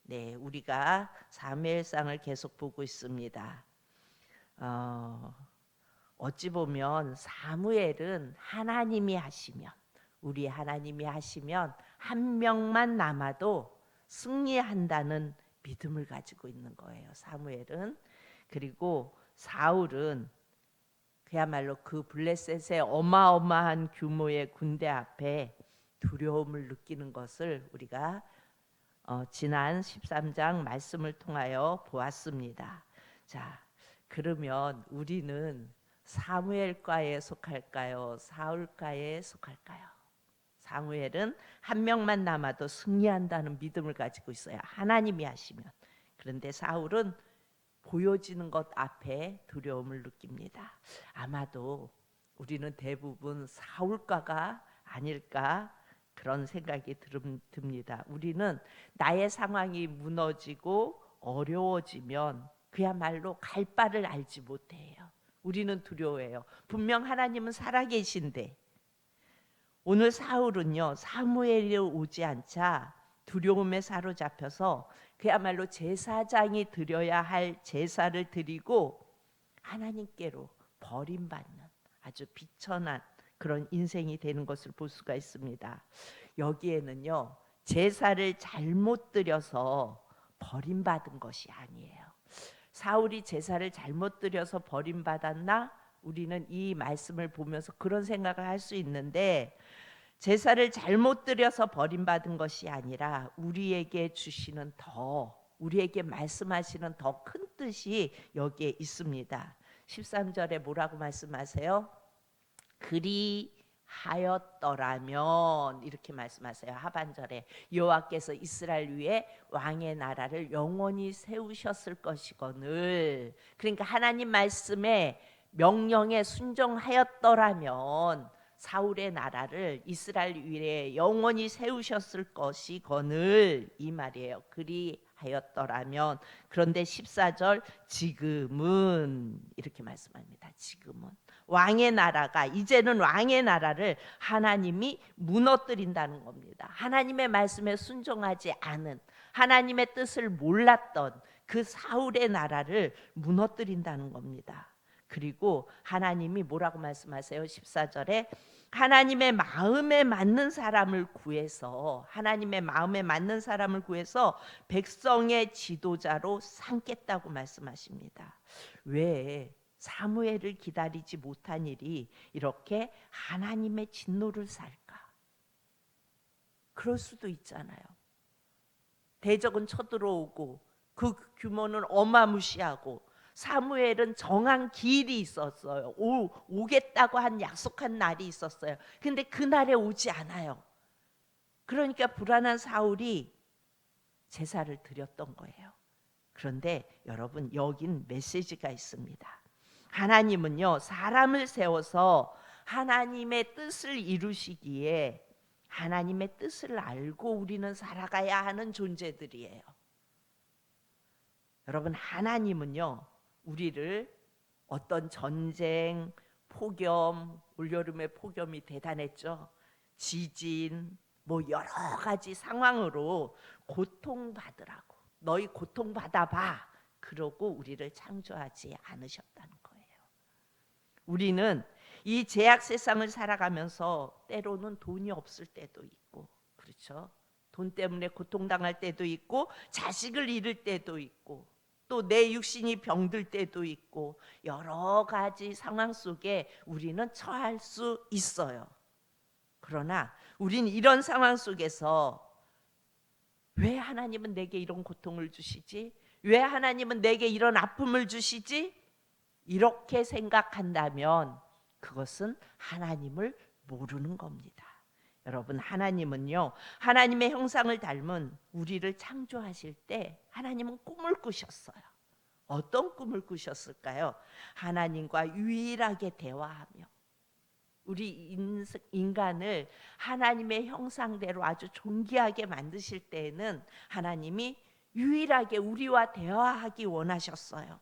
네, 우리가 사무엘상을 계속 보고 있습니다. 어찌 보면 사무엘은 하나님이 하시면, 우리 하나님이 하시면 한 명만 남아도 승리한다는 믿음을 가지고 있는 거예요, 사무엘은. 그리고 사울은 그야말로 그 블레셋의 어마어마한 규모의 군대 앞에 두려움을 느끼는 것을 우리가 지난 13장 말씀을 통하여 보았습니다. 자, 그러면 우리는 사무엘과에 속할까요? 사울과에 속할까요? 사무엘은 한 명만 남아도 승리한다는 믿음을 가지고 있어요, 하나님이 하시면. 그런데 사울은 보여지는 것 앞에 두려움을 느낍니다. 아마도 우리는 대부분 사울과가 아닐까 그런 생각이 듭니다. 우리는 나의 상황이 무너지고 어려워지면 그야말로 갈 바를 알지 못해요. 우리는 두려워해요. 분명 하나님은 살아계신데. 오늘 사울은요, 사무엘이 오지 않자 두려움에 사로잡혀서 그야말로 제사장이 드려야 할 제사를 드리고 하나님께로 버림받는 아주 비천한 그런 인생이 되는 것을 볼 수가 있습니다. 여기에는요, 제사를 잘못 드려서 버림받은 것이 아니에요. 사울이 제사를 잘못 드려서 버림받았나? 우리는 이 말씀을 보면서 그런 생각을 할 수 있는데, 제사를 잘못 드려서 버림받은 것이 아니라 우리에게 주시는 우리에게 말씀하시는 더 큰 뜻이 여기에 있습니다. 13절에 뭐라고 말씀하세요? 그리하였더라면, 이렇게 말씀하세요. 하반절에 여호와께서 이스라엘 위에 왕의 나라를 영원히 세우셨을 것이거늘. 그러니까 하나님 말씀에 명령에 순종하였더라면 사울의 나라를 이스라엘 위에 영원히 세우셨을 것이거늘, 이 말이에요. 그리하였더라면. 그런데 14절 지금은 이렇게 말씀합니다. 지금은 왕의 나라가, 이제는 왕의 나라를 하나님이 무너뜨린다는 겁니다. 하나님의 말씀에 순종하지 않은, 하나님의 뜻을 몰랐던 그 사울의 나라를 무너뜨린다는 겁니다. 그리고 하나님이 뭐라고 말씀하세요? 14절에 하나님의 마음에 맞는 사람을 구해서, 하나님의 마음에 맞는 사람을 구해서 백성의 지도자로 삼겠다고 말씀하십니다. 왜 사무엘을 기다리지 못한 일이 이렇게 하나님의 진노를 살까? 그럴 수도 있잖아요. 대적은 쳐들어오고 그 규모는 어마무시하고 사무엘은 정한 길이 있었어요. 오겠다고 한 약속한 날이 있었어요. 근데 그 날에 오지 않아요. 그러니까 불안한 사울이 제사를 드렸던 거예요. 그런데 여러분, 여긴 메시지가 있습니다. 하나님은요, 사람을 세워서 하나님의 뜻을 이루시기에 하나님의 뜻을 알고 우리는 살아가야 하는 존재들이에요. 여러분, 하나님은요, 우리를 어떤 전쟁, 폭염, 올여름에 폭염이 대단했죠. 지진, 뭐 여러 가지 상황으로 고통받으라고, 너희 고통받아봐, 그러고 우리를 창조하지 않으셨다는 거예요. 우리는 이 제약 세상을 살아가면서 때로는 돈이 없을 때도 있고, 그렇죠? 돈 때문에 고통당할 때도 있고, 자식을 잃을 때도 있고, 또 내 육신이 병들 때도 있고, 여러 가지 상황 속에 우리는 처할 수 있어요. 그러나 우리는 이런 상황 속에서 왜 하나님은 내게 이런 고통을 주시지? 왜 하나님은 내게 이런 아픔을 주시지? 이렇게 생각한다면 그것은 하나님을 모르는 겁니다. 여러분, 하나님은요, 하나님의 형상을 닮은 우리를 창조하실 때 하나님은 꿈을 꾸셨어요. 어떤 꿈을 꾸셨을까요? 하나님과 유일하게 대화하며, 우리 인간을 하나님의 형상대로 아주 존귀하게 만드실 때에는 하나님이 유일하게 우리와 대화하기 원하셨어요.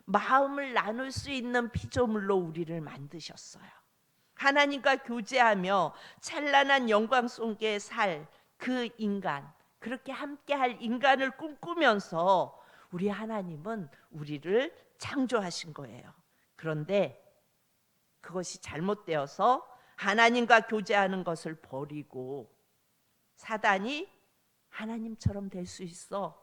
마음을 나눌 수 있는 피조물로 우리를 만드셨어요. 하나님과 교제하며 찬란한 영광 속에 살 그 인간, 그렇게 함께할 인간을 꿈꾸면서 우리 하나님은 우리를 창조하신 거예요. 그런데 그것이 잘못되어서 하나님과 교제하는 것을 버리고 사단이 하나님처럼 될 수 있어,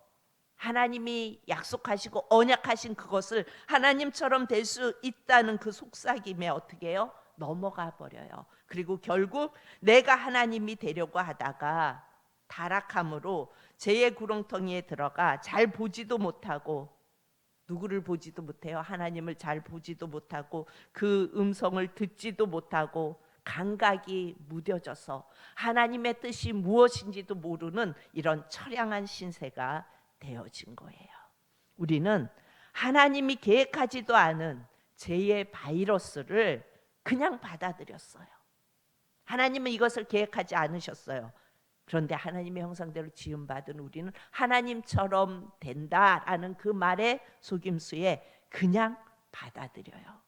하나님이 약속하시고 언약하신 그것을 하나님처럼 될 수 있다는 그 속삭임에 어떻게 해요? 넘어가 버려요. 그리고 결국 내가 하나님이 되려고 하다가 타락함으로 죄의 구렁텅이에 들어가 잘 보지도 못하고, 누구를 보지도 못해요? 하나님을 잘 보지도 못하고 그 음성을 듣지도 못하고 감각이 무뎌져서 하나님의 뜻이 무엇인지도 모르는 이런 처량한 신세가 되어진 거예요. 우리는 하나님이 계획하지도 않은 죄의 바이러스를 그냥 받아들였어요. 하나님은 이것을 계획하지 않으셨어요. 그런데 하나님의 형상대로 지음받은 우리는 하나님처럼 된다라는 그 말의 속임수에 그냥 받아들여요.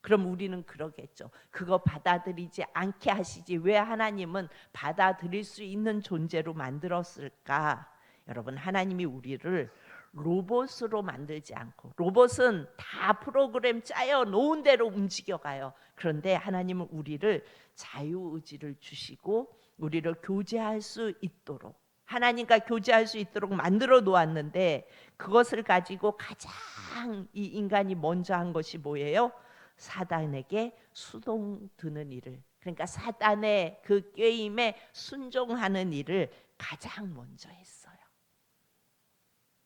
그럼 우리는 그러겠죠. 그거 받아들이지 않게 하시지 왜 하나님은 받아들일 수 있는 존재로 만들었을까? 여러분, 하나님이 우리를 로봇으로 만들지 않고, 로봇은 다 프로그램 짜여 놓은 대로 움직여가요. 그런데 하나님은 우리를 자유의지를 주시고 우리를 교제할 수 있도록, 하나님과 교제할 수 있도록 만들어 놓았는데, 그것을 가지고 가장 이 인간이 먼저 한 것이 뭐예요? 사단에게 수동드는 일을, 그러니까 사단의 그 게임에 순종하는 일을 가장 먼저 했어요.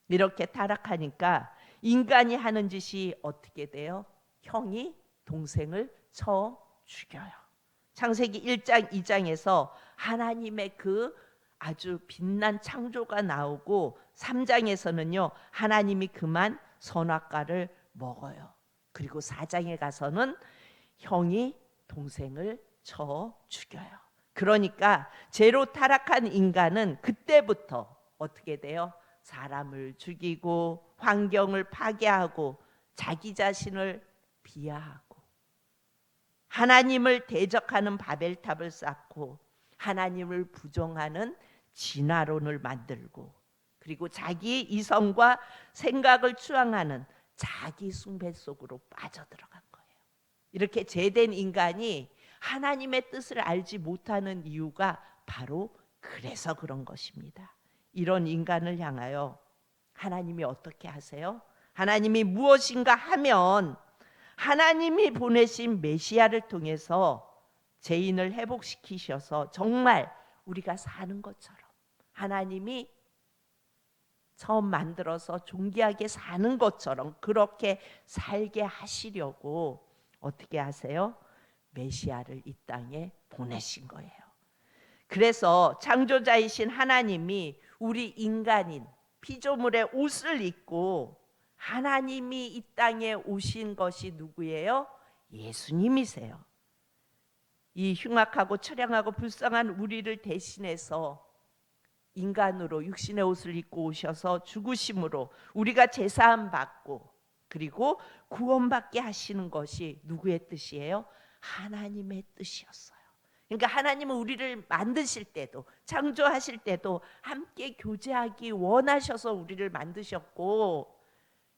이렇게 타락하니까 인간이 하는 짓이 어떻게 돼요? 형이 동생을 쳐 죽여요. 창세기 1장 2장에서 하나님의 그 아주 빛난 창조가 나오고 3장에서는요 하나님이 그만 선악과를 먹어요. 그리고 4장에 가서는 형이 동생을 쳐 죽여요. 그러니까 죄로 타락한 인간은 그때부터 어떻게 돼요? 사람을 죽이고 환경을 파괴하고 자기 자신을 비하하고 하나님을 대적하는 바벨탑을 쌓고 하나님을 부정하는 진화론을 만들고, 그리고 자기 이성과 생각을 추앙하는 자기 숭배 속으로 빠져들어간 거예요. 이렇게 죄된 인간이 하나님의 뜻을 알지 못하는 이유가 바로 그래서 그런 것입니다. 이런 인간을 향하여 하나님이 어떻게 하세요? 하나님이 무엇인가 하면 하나님이 보내신 메시아를 통해서 죄인을 회복시키셔서 정말 우리가 사는 것처럼, 하나님이 처음 만들어서 존귀하게 사는 것처럼 그렇게 살게 하시려고 어떻게 하세요? 메시아를 이 땅에 보내신 거예요. 그래서 창조자이신 하나님이 우리 인간인 피조물의 옷을 입고 하나님이 이 땅에 오신 것이 누구예요? 예수님이세요. 이 흉악하고 처량하고 불쌍한 우리를 대신해서 인간으로 육신의 옷을 입고 오셔서 죽으심으로 우리가 제사함 받고 그리고 구원받게 하시는 것이 누구의 뜻이에요? 하나님의 뜻이었어요. 그러니까 하나님은 우리를 만드실 때도, 창조하실 때도 함께 교제하기 원하셔서 우리를 만드셨고,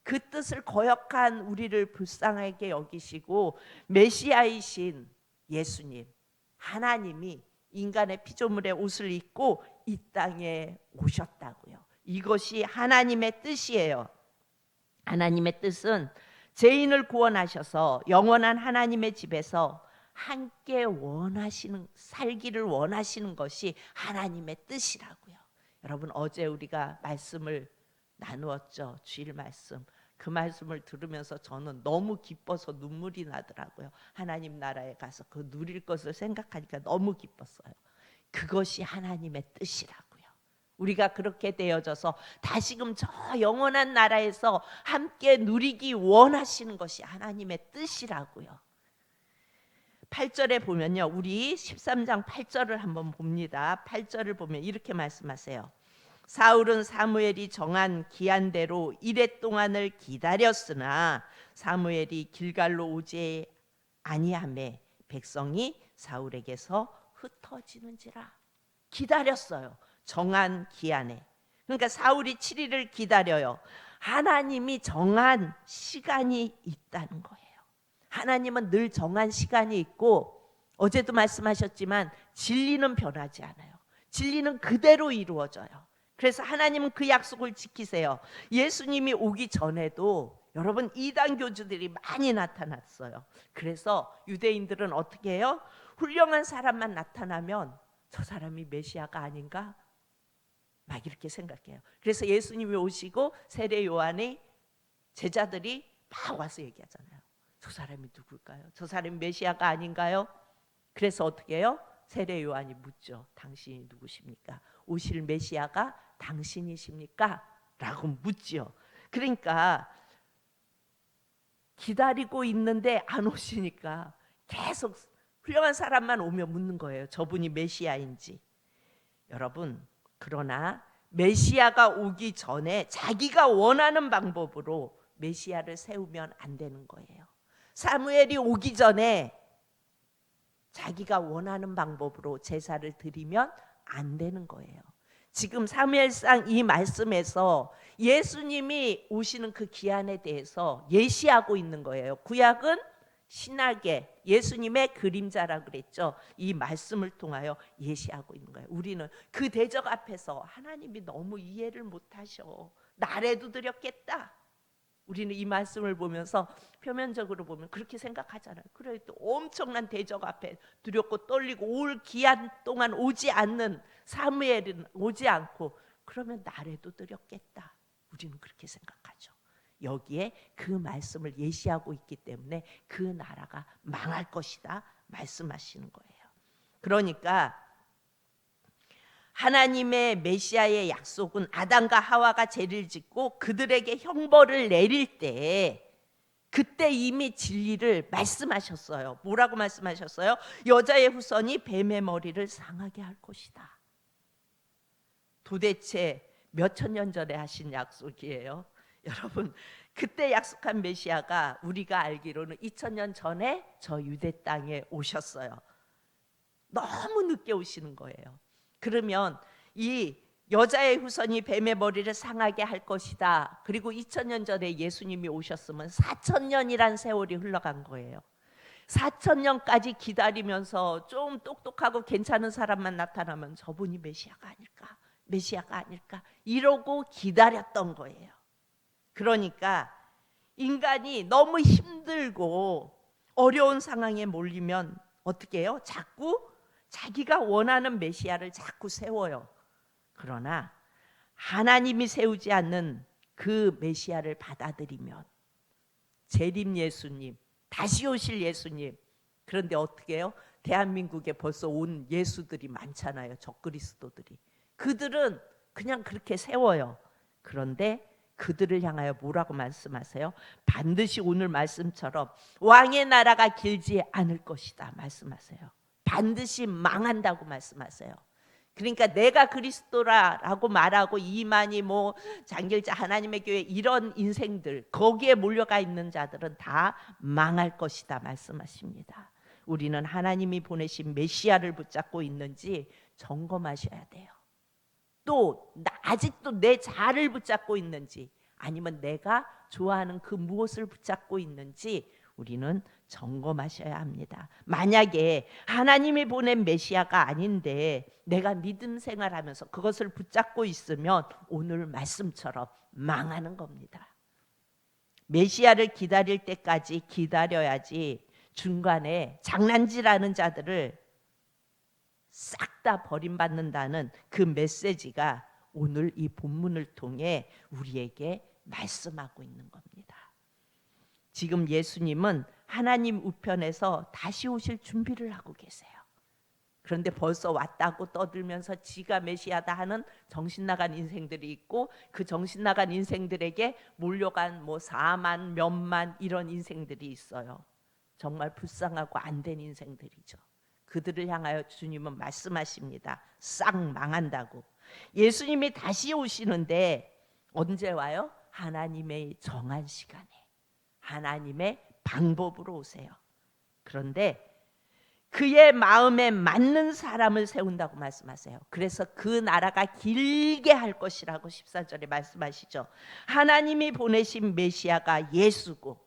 그 뜻을 거역한 우리를 불쌍하게 여기시고 메시아이신 예수님, 하나님이 인간의 피조물의 옷을 입고 이 땅에 오셨다고요. 이것이 하나님의 뜻이에요. 하나님의 뜻은 죄인을 구원하셔서 영원한 하나님의 집에서 함께 원하시는, 살기를 원하시는 것이 하나님의 뜻이라고요. 여러분, 어제 우리가 말씀을 나누었죠. 주일 말씀. 그 말씀을 들으면서 저는 너무 기뻐서 눈물이 나더라고요. 하나님 나라에 가서 그 누릴 것을 생각하니까 너무 기뻤어요. 그것이 하나님의 뜻이라고요. 우리가 그렇게 되어져서 다시금 저 영원한 나라에서 함께 누리기 원하시는 것이 하나님의 뜻이라고요. 8절에 보면요, 우리 13장 8절을 한번 봅니다. 8절을 보면 이렇게 말씀하세요. 사울은 사무엘이 정한 기한대로 이레 동안을 기다렸으나 사무엘이 길갈로 오지 아니하매 백성이 사울에게서 흩어지는지라. 기다렸어요. 정한 기한에. 그러니까 사울이 7일을 기다려요. 하나님이 정한 시간이 있다는 거예요. 하나님은 늘 정한 시간이 있고, 어제도 말씀하셨지만 진리는 변하지 않아요. 진리는 그대로 이루어져요. 그래서 하나님은 그 약속을 지키세요. 예수님이 오기 전에도 여러분 이단 교주들이 많이 나타났어요. 그래서 유대인들은 어떻게 해요? 훌륭한 사람만 나타나면 저 사람이 메시아가 아닌가? 막 이렇게 생각해요. 그래서 예수님이 오시고 세례 요한의 제자들이 막 와서 얘기하잖아요. 저 사람이 누굴까요? 저 사람이 메시아가 아닌가요? 그래서 어떻게 해요? 세례 요한이 묻죠. 당신이 누구십니까? 오실 메시아가 당신이십니까? 라고 묻죠. 그러니까 기다리고 있는데 안 오시니까 계속 훌륭한 사람만 오면 묻는 거예요. 저분이 메시아인지. 여러분, 그러나 메시아가 오기 전에 자기가 원하는 방법으로 메시아를 세우면 안 되는 거예요. 사무엘이 오기 전에 자기가 원하는 방법으로 제사를 드리면 안 되는 거예요. 지금 사무엘상 이 말씀에서 예수님이 오시는 그 기한에 대해서 예시하고 있는 거예요. 구약은 신약의 예수님의 그림자라 그랬죠. 이 말씀을 통하여 예시하고 있는 거예요. 우리는 그 대적 앞에서 하나님이 너무 이해를 못하셔. 나래도 드렸겠다. 우리는 이 말씀을 보면서 표면적으로 보면 그렇게 생각하잖아요. 그래, 또 엄청난 대적 앞에 두렵고 떨리고 올 기한 동안 오지 않는 사무엘은 오지 않고, 그러면 나래도 드렸겠다. 우리는 그렇게 생각하죠. 여기에 그 말씀을 예시하고 있기 때문에 그 나라가 망할 것이다 말씀하시는 거예요. 그러니까 하나님의 메시아의 약속은 아담과 하와가 죄를 짓고 그들에게 형벌을 내릴 때, 그때 이미 진리를 말씀하셨어요. 뭐라고 말씀하셨어요? 여자의 후손이 뱀의 머리를 상하게 할 것이다. 도대체 몇천 년 전에 하신 약속이에요. 여러분, 그때 약속한 메시아가 우리가 알기로는 2000년 전에 저 유대 땅에 오셨어요. 너무 늦게 오시는 거예요. 그러면 이 여자의 후손이 뱀의 머리를 상하게 할 것이다. 그리고 2000년 전에 예수님이 오셨으면 4000년이란 세월이 흘러간 거예요. 4000년까지 기다리면서 좀 똑똑하고 괜찮은 사람만 나타나면 저분이 메시아가 아닐까? 메시아가 아닐까? 이러고 기다렸던 거예요. 그러니까 인간이 너무 힘들고 어려운 상황에 몰리면 어떻게 해요? 자꾸 자기가 원하는 메시아를 자꾸 세워요. 그러나 하나님이 세우지 않는 그 메시아를 받아들이면, 재림 예수님, 다시 오실 예수님, 그런데 어떻게 해요? 대한민국에 벌써 온 예수들이 많잖아요. 적그리스도들이. 그들은 그냥 그렇게 세워요. 그런데 그들을 향하여 뭐라고 말씀하세요? 반드시 오늘 말씀처럼 왕의 나라가 길지 않을 것이다 말씀하세요. 반드시 망한다고 말씀하세요. 그러니까 내가 그리스도라고 말하고 이만희 뭐 장길자 하나님의 교회 이런 인생들, 거기에 몰려가 있는 자들은 다 망할 것이다 말씀하십니다. 우리는 하나님이 보내신 메시아를 붙잡고 있는지 점검하셔야 돼요. 또 아직도 내 자아를 붙잡고 있는지, 아니면 내가 좋아하는 그 무엇을 붙잡고 있는지 우리는 점검하셔야 합니다. 만약에 하나님이 보낸 메시아가 아닌데 내가 믿음 생활하면서 그것을 붙잡고 있으면 오늘 말씀처럼 망하는 겁니다. 메시아를 기다릴 때까지 기다려야지 중간에 장난질하는 자들을 싹 다 버림받는다는 그 메시지가 오늘 이 본문을 통해 우리에게 말씀하고 있는 겁니다. 지금 예수님은 하나님 우편에서 다시 오실 준비를 하고 계세요. 그런데 벌써 왔다고 떠들면서 지가 메시아다 하는 정신나간 인생들이 있고, 그 정신나간 인생들에게 몰려간 뭐 4만 몇만 이런 인생들이 있어요. 정말 불쌍하고 안 된 인생들이죠. 그들을 향하여 주님은 말씀하십니다. 싹 망한다고. 예수님이 다시 오시는데 언제 와요? 하나님의 정한 시간에, 하나님의 방법으로 오세요. 그런데 그의 마음에 맞는 사람을 세운다고 말씀하세요. 그래서 그 나라가 길게 할 것이라고 14절에 말씀하시죠. 하나님이 보내신 메시아가 예수고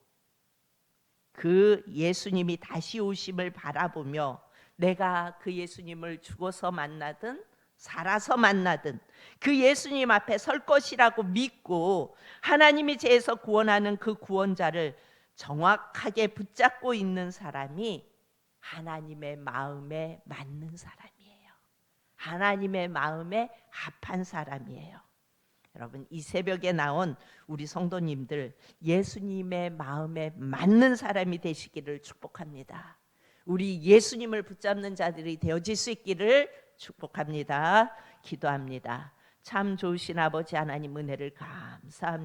그 예수님이 다시 오심을 바라보며 내가 그 예수님을 죽어서 만나든 살아서 만나든 그 예수님 앞에 설 것이라고 믿고 하나님이 죄에서 구원하는 그 구원자를 정확하게 붙잡고 있는 사람이 하나님의 마음에 맞는 사람이에요. 하나님의 마음에 합한 사람이에요. 여러분, 이 새벽에 나온 우리 성도님들 예수님의 마음에 맞는 사람이 되시기를 축복합니다. 우리 예수님을 붙잡는 자들이 되어질 수 있기를 축복합니다. 기도합니다. 참 좋으신 아버지 하나님 은혜를 감사합니다.